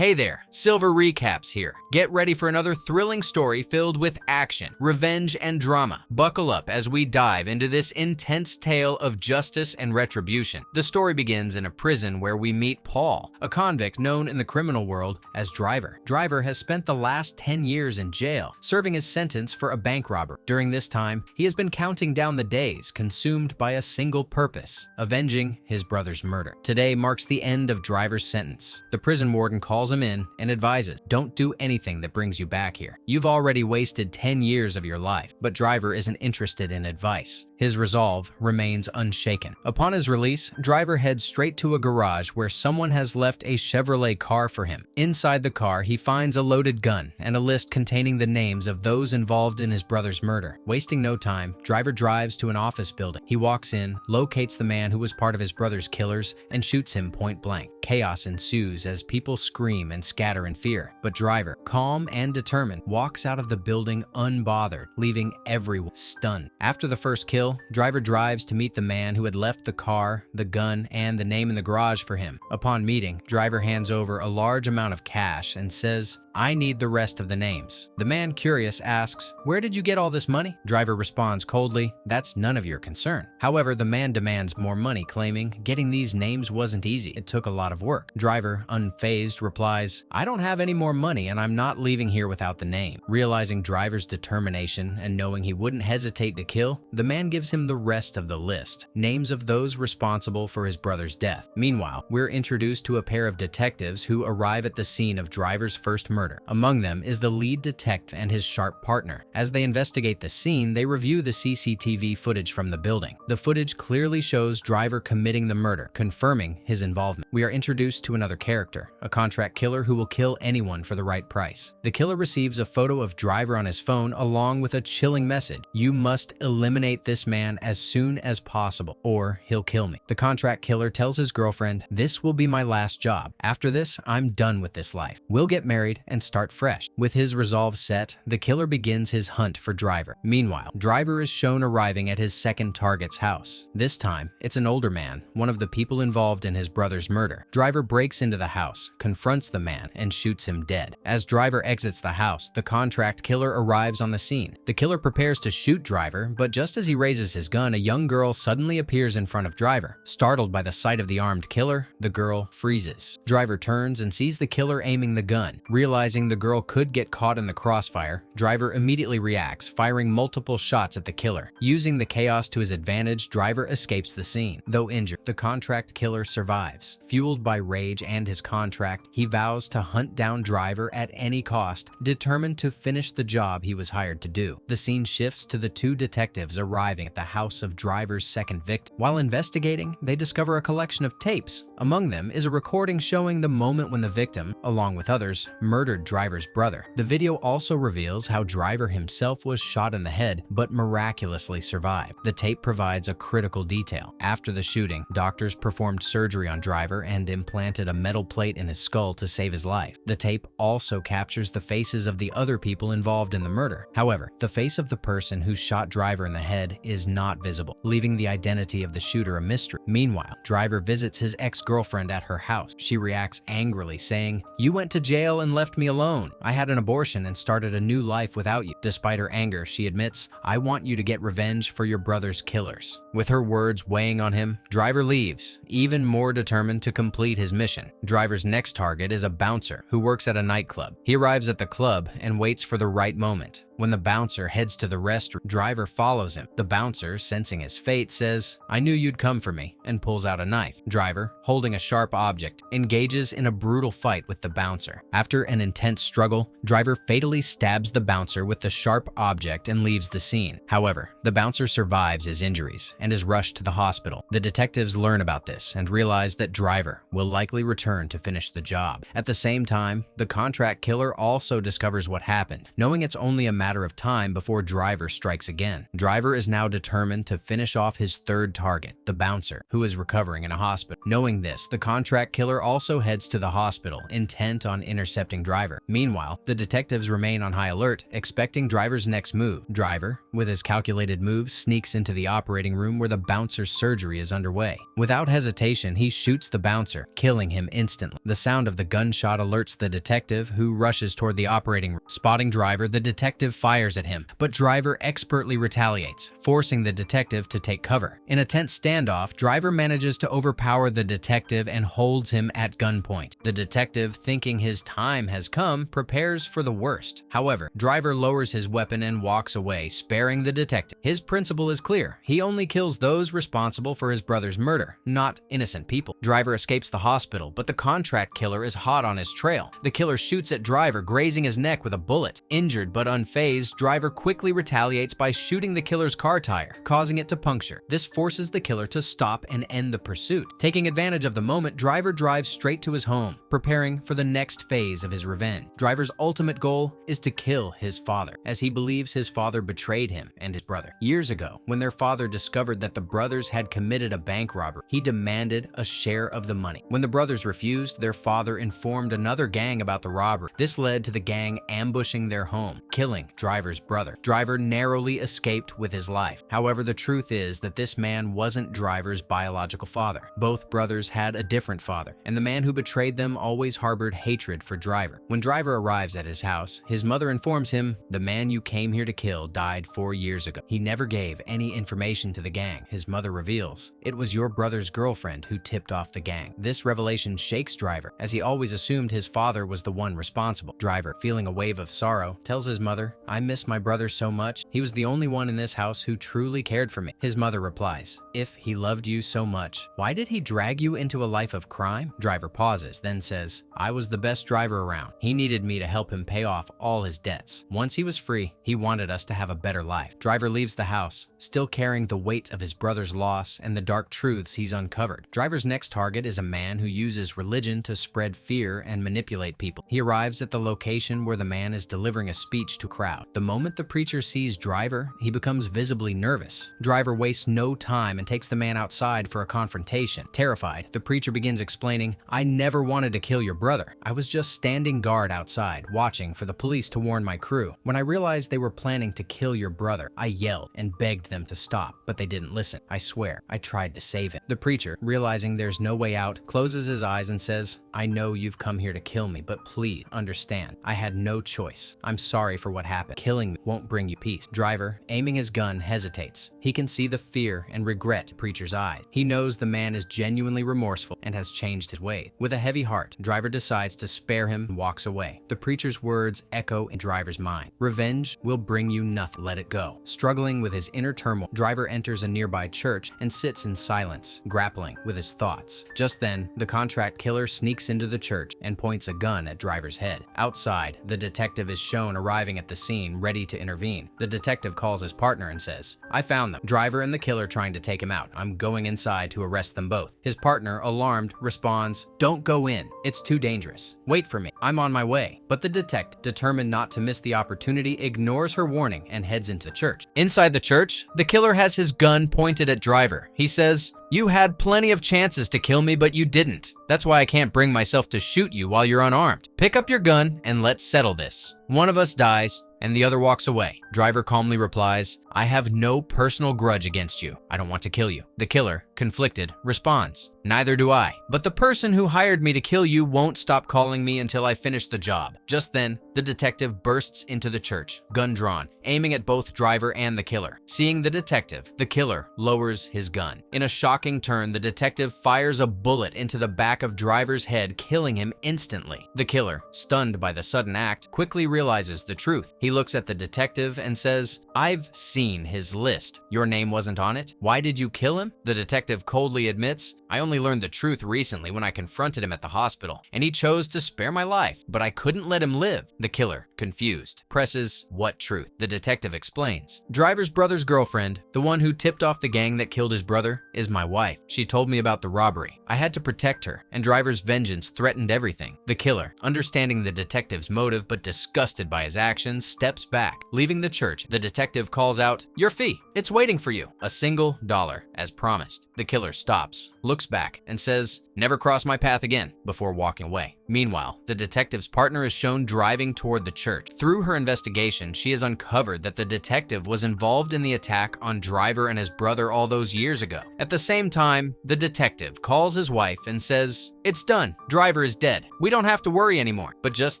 Hey there, Silver Recaps here. Get ready for another thrilling story filled with action, revenge, and drama. Buckle up as we dive into this intense tale of justice and retribution. The story begins in a prison where we meet Paul, a convict known in the criminal world as Driver. Driver has spent the last 10 years in jail, serving his sentence for a bank robbery. During this time, he has been counting down the days, consumed by a single purpose: avenging his brother's murder. Today marks the end of Driver's sentence. The prison warden calls him in and advises, "Don't do anything that brings you back here. You've already wasted 10 years of your life." But Driver isn't interested in advice. His resolve remains unshaken. Upon his release, Driver heads straight to a garage where someone has left a Chevrolet car for him. Inside the car, he finds a loaded gun and a list containing the names of those involved in his brother's murder. Wasting no time, Driver drives to an office building. He walks in, locates the man who was part of his brother's killers, and shoots him point blank. Chaos ensues as people scream and scatter in fear. But Driver, calm and determined, walks out of the building unbothered, leaving everyone stunned. After the first kill, Driver drives to meet the man who had left the car, the gun, and the name in the garage for him. Upon meeting, Driver hands over a large amount of cash and says, "I need the rest of the names." The man, curious, asks, "Where did you get all this money?" Driver responds coldly, "That's none of your concern." However, the man demands more money, claiming, "Getting these names wasn't easy. It took a lot of work." Driver, unfazed, replies, "I don't have any more money and I'm not leaving here without the name." Realizing Driver's determination and knowing he wouldn't hesitate to kill, the man gives him the rest of the list, names of those responsible for his brother's death. Meanwhile, we're introduced to a pair of detectives who arrive at the scene of Driver's first murder. Among them is the lead detective and his sharp partner. As they investigate the scene, they review the CCTV footage from the building. The footage clearly shows Driver committing the murder, confirming his involvement. We are introduced to another character, a contract killer who will kill anyone for the right price. The killer receives a photo of Driver on his phone along with a chilling message: "You must eliminate this man as soon as possible, or he'll kill me." The contract killer tells his girlfriend, "This will be my last job. After this, I'm done with this life. We'll get married and start fresh." With his resolve set, the killer begins his hunt for Driver. Meanwhile, Driver is shown arriving at his second target's house. This time, it's an older man, one of the people involved in his brother's murder. Driver breaks into the house, confronts the man, and shoots him dead. As Driver exits the house, the contract killer arrives on the scene. The killer prepares to shoot Driver, but just as he raises his gun, a young girl suddenly appears in front of Driver. Startled by the sight of the armed killer, the girl freezes. Driver turns and sees the killer aiming the gun. Realizing the girl could get caught in the crossfire, Driver immediately reacts, firing multiple shots at the killer. Using the chaos to his advantage, Driver escapes the scene. Though injured, the contract killer survives. Fueled by rage and his contract, he vows to hunt down Driver at any cost, determined to finish the job he was hired to do. The scene shifts to the two detectives arriving at the house of Driver's second victim. While investigating, they discover a collection of tapes. Among them is a recording showing the moment when the victim, along with others, murdered Driver's brother. The video also reveals how Driver himself was shot in the head, but miraculously survived. The tape provides a critical detail. After the shooting, doctors performed surgery on Driver and implanted a metal plate in his skull to save his life. The tape also captures the faces of the other people involved in the murder. However, the face of the person who shot Driver in the head is not visible, leaving the identity of the shooter a mystery. Meanwhile, Driver visits his ex-girlfriend at her house. She reacts angrily, saying, "You went to jail and left me alone. I had an abortion and started a new life without you." Despite her anger, she admits, "I want you to get revenge for your brother's killers." With her words weighing on him, Driver leaves, even more determined to complete his mission. Driver's next target is a bouncer who works at a nightclub. He arrives at the club and waits for the right moment. When the bouncer heads to the restroom, Driver follows him. The bouncer, sensing his fate, says, "I knew you'd come for me," and pulls out a knife. Driver, holding a sharp object, engages in a brutal fight with the bouncer. After an intense struggle, Driver fatally stabs the bouncer with the sharp object and leaves the scene. However, the bouncer survives his injuries and is rushed to the hospital. The detectives learn about this and realize that Driver will likely return to finish the job. At the same time, the contract killer also discovers what happened. Knowing it's only a matter matter of time before Driver strikes again. Driver is now determined to finish off his third target, the bouncer, who is recovering in a hospital. Knowing this, the contract killer also heads to the hospital, intent on intercepting Driver. Meanwhile, the detectives remain on high alert, expecting Driver's next move. Driver, with his calculated moves, sneaks into the operating room where the bouncer's surgery is underway. Without hesitation, he shoots the bouncer, killing him instantly. The sound of the gunshot alerts the detective, who rushes toward the operating room. Spotting Driver, the detective fires at him, but Driver expertly retaliates, forcing the detective to take cover. In a tense standoff, Driver manages to overpower the detective and holds him at gunpoint. The detective, thinking his time has come, prepares for the worst. However, Driver lowers his weapon and walks away, sparing the detective. His principle is clear. He only kills those responsible for his brother's murder, not innocent people. Driver escapes the hospital, but the contract killer is hot on his trail. The killer shoots at Driver, grazing his neck with a bullet. Injured but unfazed, Driver quickly retaliates by shooting the killer's car tire, causing it to puncture. This forces the killer to stop and end the pursuit. Taking advantage of the moment, Driver drives straight to his home, preparing for the next phase of his revenge. Driver's ultimate goal is to kill his father, as he believes his father betrayed him and his brother. Years ago, when their father discovered that the brothers had committed a bank robbery, he demanded a share of the money. When the brothers refused, their father informed another gang about the robbery. This led to the gang ambushing their home, killing Driver's brother. Driver narrowly escaped with his life. However, the truth is that this man wasn't Driver's biological father. Both brothers had a different father, and the man who betrayed them always harbored hatred for Driver. When Driver arrives at his house, his mother informs him, "The man you came here to kill died 4 years ago." He never gave any information to the gang. His mother reveals, "It was your brother's girlfriend who tipped off the gang." This revelation shakes Driver, as he always assumed his father was the one responsible. Driver, feeling a wave of sorrow, tells his mother, "I miss my brother so much. He was the only one in this house who truly cared for me." His mother replies, "If he loved you so much, why did he drag you into a life of crime?" Driver pauses, then says, "I was the best driver around. He needed me to help him pay off all his debts. Once he was free, he wanted us to have a better life." Driver leaves the house, still carrying the weight of his brother's loss and the dark truths he's uncovered. Driver's next target is a man who uses religion to spread fear and manipulate people. He arrives at the location where the man is delivering a speech to a crowd. The moment the preacher sees Driver, he becomes visibly nervous. Driver wastes no time and takes the man outside for a confrontation. Terrified, the preacher begins explaining, "I never wanted to kill your brother. I was just standing guard outside, watching for the police to warn my crew. When I realized they were planning to kill your brother, I yelled and begged them to stop, but they didn't listen. I swear, I tried to save him." The preacher, realizing there's no way out, closes his eyes and says, "I know you've come here to kill me, but please understand, I had no choice. I'm sorry for what happened. Killing me won't bring you peace." Driver, aiming his gun, hesitates. He can see the fear and regret in the preacher's eyes. He knows the man is genuinely remorseful and has changed his ways. With a heavy heart, Driver decides to spare him and walks away. The preacher's words echo in Driver's mind. "Revenge will bring you nothing. Let it go." Struggling with his inner turmoil, Driver enters a nearby church and sits in silence, grappling with his thoughts. Just then, the contract killer sneaks into the church and points a gun at Driver's head. Outside, the detective is shown arriving at the scene, ready to intervene. The detective calls his partner and says, "I found them. Driver and the killer trying to take him out. I'm going inside to arrest them both." His partner, alarmed, responds, "Don't go in. It's too dangerous. Wait for me. I'm on my way." But the detective, determined not to miss the opportunity, ignores her warning and heads into the church. Inside the church, the killer has his gun pointed at Driver. He says, "You had plenty of chances to kill me, but you didn't. That's why I can't bring myself to shoot you while you're unarmed. Pick up your gun and let's settle this. One of us dies and the other walks away." Driver calmly replies, "I have no personal grudge against you. I don't want to kill you." The killer, conflicted, responds, "Neither do I. But the person who hired me to kill you won't stop calling me until I finish the job." Just then, the detective bursts into the church, gun drawn, aiming at both Driver and the killer. Seeing the detective, the killer lowers his gun. In a shocking turn, the detective fires a bullet into the back of Driver's head, killing him instantly. The killer, stunned by the sudden act, quickly realizes the truth. He looks at the detective and says, "I've seen his list. Your name wasn't on it. Why did you kill him?" The detective coldly admits, "I only learned the truth recently when I confronted him at the hospital, and he chose to spare my life, but I couldn't let him live." The killer, confused, presses, "What truth?" The detective explains, "Driver's brother's girlfriend, the one who tipped off the gang that killed his brother, is my wife. She told me about the robbery. I had to protect her, and Driver's vengeance threatened everything." The killer, understanding the detective's motive but disgusted by his actions, steps back. Leaving the church, the detective calls out, "Your fee, it's waiting for you." $1, as promised. The killer stops, looks back, and says, "Never cross my path again," before walking away. Meanwhile, the detective's partner is shown driving toward the church. Through her investigation, she has uncovered that the detective was involved in the attack on Driver and his brother all those years ago. At the same time, the detective calls his wife and says, "It's done. Driver is dead. We don't have to worry anymore." But just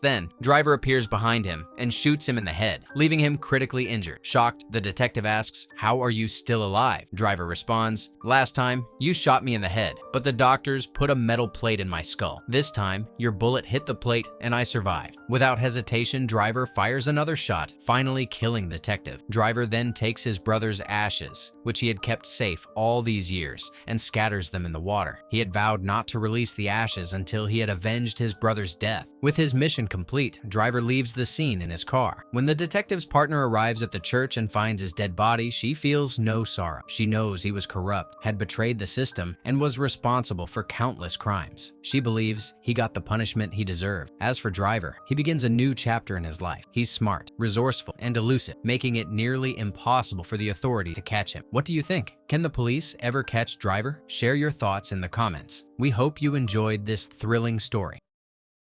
then, Driver appears behind him and shoots him in the head, leaving him critically injured. Shocked, the detective asks, "How are you still alive?" Driver responds, "Last time, you shot me in the head, but the doctors put a metal plate in my skull. This time, your bullet hit the plate and I survived." Without hesitation, Driver fires another shot, finally killing the detective. Driver then takes his brother's ashes, which he had kept safe all these years, and scatters them in the water. He had vowed not to release the ashes until he had avenged his brother's death. With his mission complete, Driver leaves the scene in his car. When the detective's partner arrives at the church and finds his dead body, she feels no sorrow. She knows he was corrupt, had betrayed the system, and was responsible for countless crimes. She believes he got the punishment he deserved. As for Driver, he begins a new chapter in his life. He's smart, resourceful, and elusive, making it nearly impossible for the authority to catch him. What do you think? Can the police ever catch Driver? Share your thoughts in the comments. We hope you enjoyed this thrilling story.